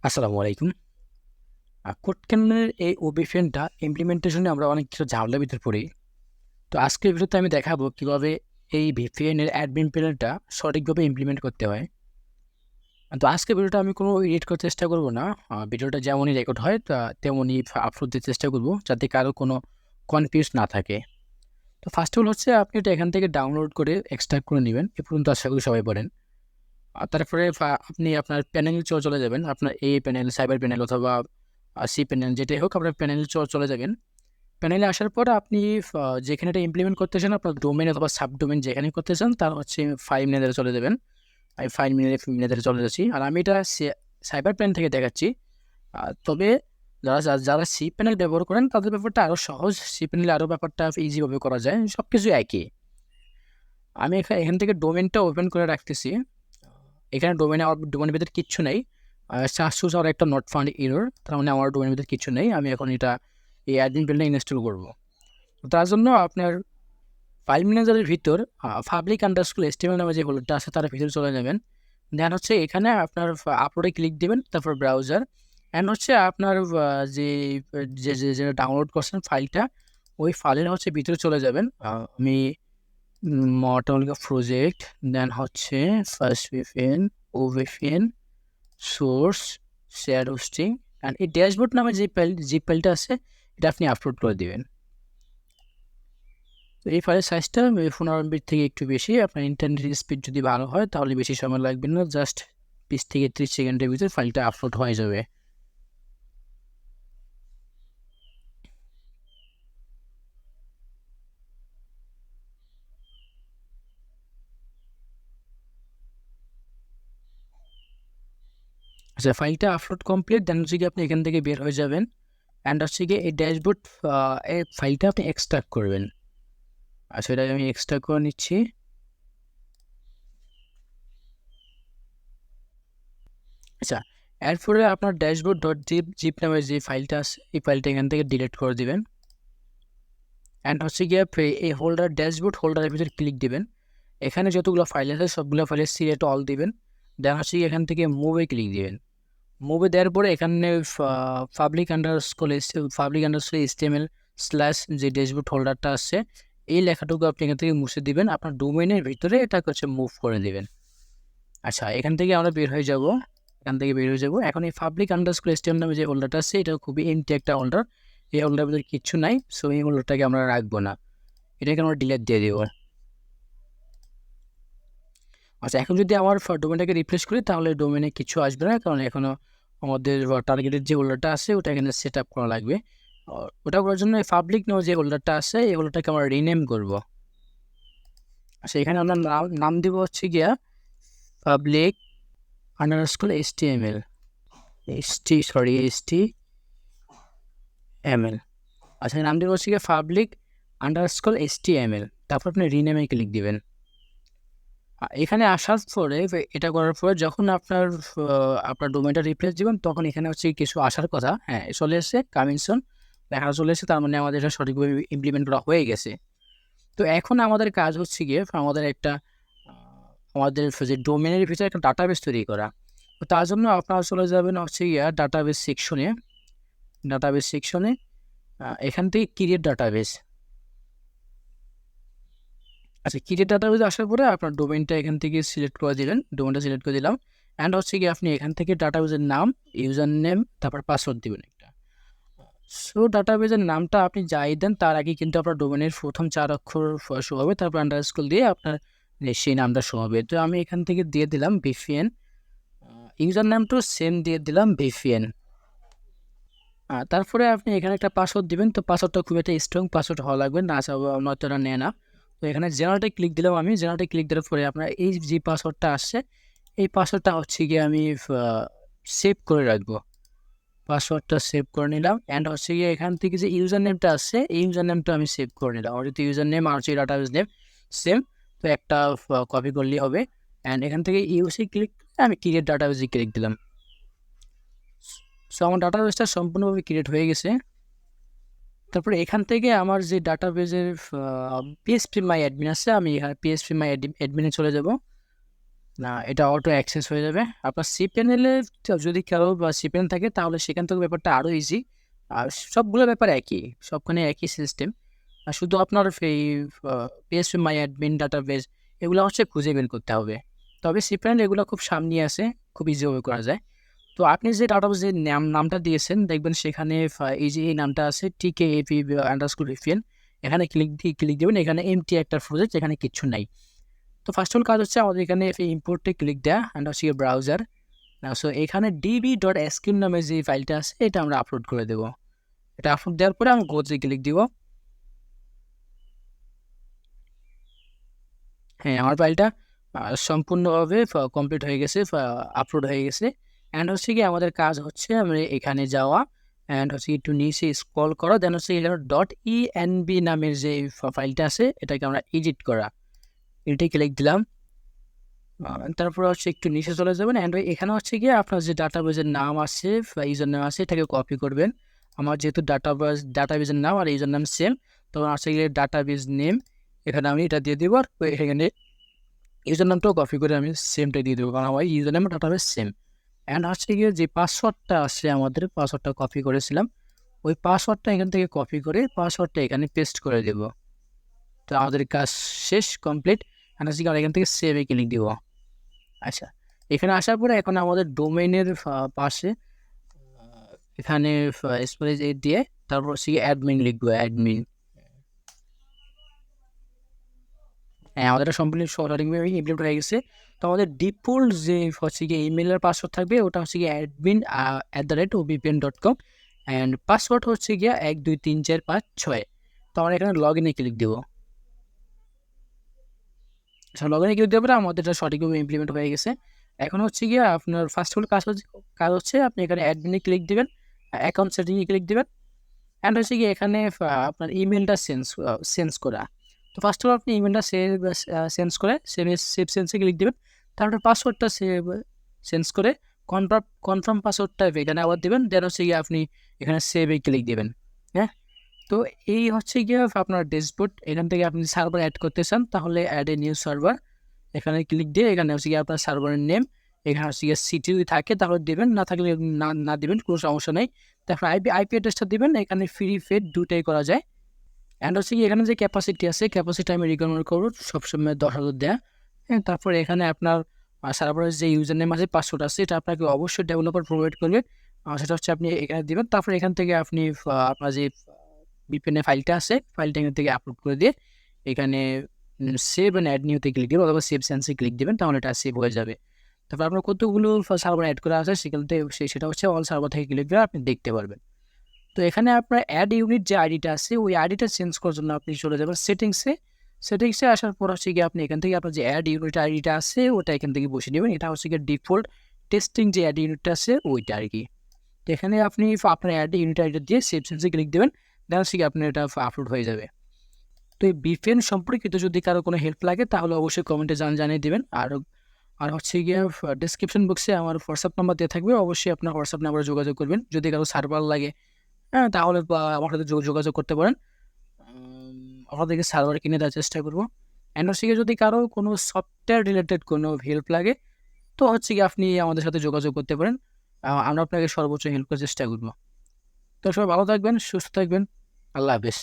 আসসালামু আলাইকুম। কোড ক্যাননের এই ওবিফিএনটা ইমপ্লিমেন্টেশনে আমরা অনেক কিছু ঝামেলার ভিতর পড়ি। তো আজকের ভিডিওতে আমি দেখাবো কিভাবে এই ভিপিএন এর অ্যাডমিন প্যানেলটা সঠিকভাবে ইমপ্লিমেন্ট করতে হয়। তো আজকের ভিডিওটা আমি কোনো এডিট করার চেষ্টা করব না। ভিডিওটা যেমনই রেকর্ড হয় তেমনই আপলোড দিতে চেষ্টা করব যাতে কারো কোনো কনফিউজ না থাকে। তো ফার্স্ট অফ অল হচ্ছে আপনি এটা এখান থেকে ডাউনলোড করে এক্সট্রাক্ট করে নেবেন। এ পর্যন্ত আশা করি সবাই পড়েন। তারপরে আপনি আপনার প্যানেলে চলে যাবেন। আপনার এ প্যানেল, সাইবার প্যানেল অথবা সি প্যানেল যেটাই হোক আপনার প্যানেলে চলে যাবেন। প্যানেলে আসার পর আপনি যেখানে এটা ইমপ্লিমেন্ট করতে চান আপনার ডোমেন অথবা সাবডোমেন যেখানেই করতে চান তার হচ্ছে ফাইল ম্যানেজারে চলে যাবেন। আমি ফাইল ম্যানেজারে চলে যাচ্ছি। আর আমি এটা সাইবার প্যানেল থেকে দেখাচ্ছি। তবে যারা সি প্যানেল ব্যবহার করেন তাদের ব্যাপারটা আরও সহজ। সি প্যানেলে আরও ব্যাপারটা ইজিভাবে করা যায়। সব কিছু একই। আমি এখান থেকে ডোমেনটা ওপেন করে রাখতেছি। এখানে ডোমেনের ভিতরে কিচ্ছু নেই। চার্জ আর একটা নট ফাউন্ড এরর, তার মানে আমার ডোমেনের ভিতরে কিছু নেই। আমি এখন এটা এই অ্যাডমিন প্যানেলে ইনস্টল করব। তার জন্য আপনার ফাইল ম্যানেজারের ভিতর পাবলিক আন্ডারস্কোর এসটিএমএল নামে যে ফোল্ডারটা আছে তার ভিতরে চলে যাবেন। দেন হচ্ছে এখানে আপনার আপলোডে ক্লিক দিবেন, তারপর ব্রাউজার অ্যান্ড হচ্ছে আপনার যে যে যে ডাউনলোড করছেন ফাইলটা, ওই ফাইলের হচ্ছে ভিতরে চলে যাবেন। আমি মটোলিকা প্রজেক্ট, দেন হচ্ছে first VPN, OVPN, source, share hosting and এই ড্যাশবোর্ড নামে যে ফাইলটা আছে এটা আপনি আপলোড করে দিবেন। তো এই ফাইলের সাইজটা 15 MB থেকে একটু বেশি। আপনার ইন্টারনেট স্পিড যদি ভালো হয় তাহলে বেশি সময় লাগবে না, জাস্ট 20 থেকে 30 সেকেন্ডের ভিতরে ফাইলটা আপলোড হয়ে যাবে। আচ্ছা, ফাইলটা আপলোড কমপ্লিট। দেন হচ্ছে কি আপনি এখান থেকে বের হয়ে যাবেন অ্যান্ড হচ্ছে গিয়ে এই ড্যাশবোর্ড এই ফাইলটা আপনি এক্সট্রাক্ট করবেন। আচ্ছা, এটা আমি এক্সট্রাক্ট করে নিচ্ছি। আচ্ছা, এরপরে আপনার ড্যাশবোর্ড ডট জিপ নামের যে ফাইলটা আছে এই ফাইলটা এখান থেকে ডিলিট করে দিবেন অ্যান্ড হচ্ছে গিয়ে এই ড্যাশবোর্ড হোল্ডারের ভিতরে ক্লিক দিবেন। এখানে যতগুলো ফাইল আছে সবগুলো ফাইলের সিলেক্ট অল দিবেন। দেন হচ্ছে এখান থেকে মুভে ক্লিক দিবেন। মুভে দেওয়ার পরে এখানে পাবলিক আন্ডারস্কোর এসটিএমএল স্ল্যাশ যে ড্যাশবোর্ড হোল্ডারটা আছে এই লেখাটুকু আপনি এখান থেকে মুছে দিবেন। আপনার ডোমেনের ভিতরে এটাকে হচ্ছে মুভ করে দিবেন। আচ্ছা, এখান থেকে আমরা বের হয়ে যাব। এখন এই পাবলিক_stm নামে যে হোল্ডারটা আছে এটা খুবই এমটি একটা হোল্ডার। এই হোল্ডারের ভিতরে কিচ্ছু নাই, সো এই হোল্ডারটাকে আমরা রাখবো না, এটাকে আমরা ডিলিট দিয়ে দেবো। আচ্ছা, এখন যদি আমার ডোমেনটাকে রিফ্রেশ করি তাহলে ডোমেনে কিছু আসবে না, কারণ এখনও আমাদের টার্গেটের যে হোল্ডারটা আছে ওটা এখানে সেট আপ করা লাগবে। ওটা করার জন্য এই পাবলিক নামে যে হোল্ডারটা আছে এই হোল্ডারটাকে আমরা রিনেম করব। আচ্ছা, এখানে আমরা নাম দিব হচ্ছে গিয়া পাবলিক_stml HTML। আচ্ছা, নাম দিব হচ্ছে গিয়ে পাবলিক_stml, তারপর আপনি রিনেমে ক্লিক দিবেন। এখানে আসার পরে এটা করার পরে যখন আপনার ডোমেনটা রিপ্লেস দিবেন তখন এখানে হচ্ছে কিছু আসার কথা। হ্যাঁ, চলে এসেছে কামিং সুন লেখা চলে এসেছে, তার মানে আমাদের এটা সঠিকভাবে ইমপ্লিমেন্ট করা হয়ে গেছে। তো এখন আমাদের কাজ হচ্ছে গিয়ে আমাদের যে ডোমেনের ভিতরে একটা ডাটাবেস তৈরি করা। তো তার জন্য আপনারা চলে যাবেন হচ্ছে গিয়ে ডাটাবেস সেকশনে এখান থেকে ক্রিয়েট ডাটাবেস। আচ্ছা, ক্রিয়েট ডাটাবেস আসার পরে আপনার ডোমেনটা এখান থেকে সিলেক্ট করে দিলেন, ডোমেনটা সিলেক্ট করে দিলাম অ্যান্ড হচ্ছে কি আপনি এখান থেকে ডাটাবেসের নাম, ইউজার নেম, তারপর পাসওয়ার্ড দিবেন একটা। সো ডাটাবেসের নামটা আপনি যাই দেন তার আগে কিন্তু আপনার ডোমেনের প্রথম 4 অক্ষর শো হবে, তারপর আন্ডারস্কোর দিয়ে আপনার সেই নামটা শো হবে। তো আমি এখান থেকে দিয়ে দিলাম ভিপিএন, ইউজার নামটাও সেম দিয়ে দিলাম ভিপিএন। তারপরে আপনি এখানে একটা পাসওয়ার্ড দিবেন। তো পাসওয়ার্ডটা খুব একটা স্ট্রং পাসওয়ার্ড হওয়া লাগবে, না নয়তো এটা নেয় না। তো এখানে জেনারেটে ক্লিক দিলাম। আমি জেনারেটে ক্লিক দেওয়ার পরে আপনার এই যে পাসওয়ার্ডটা আসছে এই পাসওয়ার্ডটা হচ্ছে গিয়ে আমি সেভ করে রাখবো। পাসওয়ার্ডটা সেভ করে নিলাম অ্যান্ড হচ্ছে গিয়ে এখান থেকে যে ইউজার নেমটা আছে এই ইউজার নেমটা আমি সেভ করে নিলাম। আমার যদি ইউজার নেম আর হচ্ছে ডাটাবেস নেম সেম, তো একটা কপি করলেই হবে। অ্যান্ড এখান থেকে ক্লিক করে আমি ক্রিয়েট ডাটাবেসে ক্লিক দিলাম। সো আমার ডাটাবেসটা সম্পূর্ণভাবে ক্রিয়েট হয়ে গেছে। তারপরে এখান থেকে আমার যে ডাটাবেসের পিএসপি মাই অ্যাডমিন আছে আমি এখানে পিএসপি মাই অ্যাডমিনে চলে যাব। না, এটা অটো অ্যাক্সেস হয়ে যাবে আপনার সি প্যানেলে। যদি কারো বা সি প্যানেল থাকে তাহলে সেখান থেকে ব্যাপারটা আরও ইজি। আর সবগুলো ব্যাপার একই, সবখানে একই সিস্টেম। আর শুধু আপনার এই পিএসপি মাই অ্যাডমিন ডাটাবেস এগুলো হচ্ছে খুঁজে বের করতে হবে। তবে সি প্যানেল এগুলো খুব সামনে আছে, খুব ইজিভাবে করা যায়। তো আপনি যে ডাটাবেস যে নামটা দিয়েছেন দেখবেন সেখানে এই যে এই নামটা আছে TKAP আন্ডারস্কোর VPN, এখানে ক্লিক দেবেন। এখানে এমটি একটা প্রজেক্ট, এখানে কিচ্ছু নাই। তো ফার্স্ট অল কাজ হচ্ছে আমাদের এখানে ইম্পোর্টে ক্লিক দেওয়া অ্যান্ড হচ্ছে ব্রাউজার। সো এখানে db.sql নামে যে ফাইলটা আছে এটা আমরা আপলোড করে দেবো। এটা আপলোড দেওয়ার পরে আমি গোতে ক্লিক দিব। হ্যাঁ, আমার ফাইলটা সম্পূর্ণভাবে কমপ্লিট হয়ে গেছে, আপলোড হয়ে গেছে। অ্যান্ড হচ্ছে কি আমাদের কাজ হচ্ছে আমরা এখানে যাওয়া অ্যান্ড হচ্ছে একটু নিচে স্ক্রল করা, দেন হচ্ছে এখানে .env নামের যে ফাইলটা আছে এটাকে আমরা এডিট করা, এটাই ক্লিক দিলাম। তারপর হচ্ছে একটু নিচে চলে যাবেন অ্যান্ড এখানে হচ্ছে গিয়ে আপনার যে ডাটাবেজের নাম আছে বা ইউজার নাম আছে এটাকে কপি করবেন। আমার যেহেতু ডাটাবেজের নাম আর ইউজার নাম সেম, তখন হচ্ছে গিয়ে ডাটাবেজ নেম এখানে আমি এটা দিয়ে দিব। আর এখানে ইউজার নামটাও কপি করে আমি সেমটাই দিয়ে দেবো, কারণ আমার ইউজার নাম ডাটাবেজ সেম। অ্যান্ড হচ্ছে গিয়ে যে পাসওয়ার্ডটা আছে আমাদের পাসওয়ার্ডটা কপি করেছিলাম, ওই পাসওয়ার্ডটা এখান থেকে কপি করে পাসওয়ার্ডটা এখানে পেস্ট করে দেব। তো আমাদের কাজ শেষ, কমপ্লিট। অ্যান্ড হচ্ছে এখান থেকে সেভে ক্লিক দিব। আচ্ছা, এখানে আসার পরে এখন আমাদের ডোমেইনের পাশে এখানে স্পেস দিয়ে তারপর হচ্ছে অ্যাডমিন লিখবো, অ্যাডমিন। হ্যাঁ, আমাদের এটা সম্পূর্ণ সঠিকভাবে ইমপ্লিমেন্ট হয়ে গেছে। তো আমাদের ডিফল্ট যে হচ্ছে গিয়ে ইমেলের পাসওয়ার্ড থাকবে ওটা হচ্ছে গিয়ে admin@obpn.com অ্যান্ড পাসওয়ার্ড হচ্ছে গিয়ে 1 2 3 4 5 6। তো আমরা এখানে লগ ইনে ক্লিক দেবো। আচ্ছা, লগ ইনে ক্লিক দেওয়ার পরে আমাদের এটা সঠিকভাবে ইমপ্লিমেন্ট হয়ে গেছে। এখন হচ্ছে গিয়ে আপনার ফার্স্ট হল কাজ হচ্ছে আপনি এখানে অ্যাডমিনে ক্লিক দেবেন, অ্যাকাউন্ট সেটিংয়ে ক্লিক দেবেন অ্যান্ড হচ্ছে গিয়ে এখানে আপনার ইমেলটা চেঞ্জ করা। তো ফার্স্ট অফ অল আপনি ইমেলটা চেঞ্জ করে সেভ চেঞ্জে ক্লিক দেবেন। তারপরে পাসওয়ার্ডটা চেঞ্জ করে কনফার্ম পাসওয়ার্ডটা এখানে আবার দেবেন। দেন হচ্ছে গিয়ে আপনি এখানে সেভে ক্লিক দেবেন। হ্যাঁ, তো এই হচ্ছে গিয়ে আপনার ড্যাশবোর্ড। এখান থেকে আপনি সার্ভার অ্যাড করতে চান তাহলে অ্যাড এ নিউ সার্ভার, এখানে ক্লিক দিয়ে এখানে হচ্ছে গিয়ে আপনার সার্ভারের নেম, এখানে হচ্ছে গিয়ে সিটি যদি থাকে তাহলে দেবেন, না থাকলে না দেবেন, কোনো সমস্যা নেই। তারপর আইপি অ্যাড্রেসটা দেবেন, এখানে ফ্রি ফেড দুটাই করা যায়। অ্যান্ড হচ্ছে কি এখানে যে ক্যাপাসিটি আছে ক্যাপাসিটি আমি রিকমেন্ড করবো সবসময় 10,000 দেওয়া। হ্যাঁ, তারপরে এখানে আপনার সার্ভারের যে ইউজার নেম আছে পাসওয়ার্ড আছে এটা আপনাকে অবশ্যই ডেভেলপার প্রোভাইড করবে, সেটা হচ্ছে আপনি এখানে দেবেন। তারপরে এখান থেকে আপনি আপনার যে বিপিএন ফাইলটা আছে ফাইলটা এখান থেকে আপলোড করে দিয়ে এখানে সেভ অ্যান্ড অ্যাড নিউতে ক্লিক দেবেন অথবা সেভ সেন্সে ক্লিক দেবেন, তাহলে এটা সেভ হয়ে যাবে। তারপর আপনার কতগুলো সার্ভার অ্যাড করা আছে সেখান থেকে সেটা হচ্ছে অল সার্ভার থেকে ক্লিক করে আপনি দেখতে পারবেন। তো এখানে আপনার অ্যাড ইউনিট যে আইডিটা আছে ওই আইডিটা চেঞ্জ করার জন্য আপনি চলে যাবেন সেটিংসে আসার পর হচ্ছে গিয়ে আপনি এখান থেকে আপনার যে অ্যাড ইউনিট আইডিটা আছে ওটা এখান থেকে বসে নেবেন। এটা হচ্ছে গিয়ে ডিফল্ট টেস্টিং যে অ্যাড ইউনিটটা আছে ওইটা আর কি। তো এখানে আপনি আপনার অ্যাড ইউনিট আইডিটা দিয়ে সেভ সেন্সে ক্লিক দেবেন, দেন হচ্ছে গিয়ে আপনার এটা আপলোড হয়ে যাবে। তো এই VPN সম্পর্কিত যদি কারো কোনো হেল্প লাগে তাহলে অবশ্যই কমেন্টে জানিয়ে দেবেন। আর হচ্ছে গিয়ে ডিসক্রিপশন বক্সে আমার হোয়াটসঅ্যাপ নাম্বার দেওয়া থাকবে, অবশ্যই আপনার হোয়াটসঅ্যাপ নাম্বারে যোগাযোগ করবেন। যদি কারো সার্ভার লাগে হ্যাঁ তাহলে আমার সাথে যোগাযোগ করতে পারেন, আপনাদেরকে সার্ভার কিনে দেওয়ার চেষ্টা করবো। অ্যান্ড হচ্ছে গিয়ে যদি কারো কোনো সফটওয়্যার রিলেটেড কোনো হেল্প লাগে তো হচ্ছে গিয়ে আপনি আমাদের সাথে যোগাযোগ করতে পারেন, আমরা আপনাকে সর্বোচ্চ হেল্প করার চেষ্টা করবো। তো সবাই ভালো থাকবেন, সুস্থ থাকবেন, আল্লাহ হাফেজ।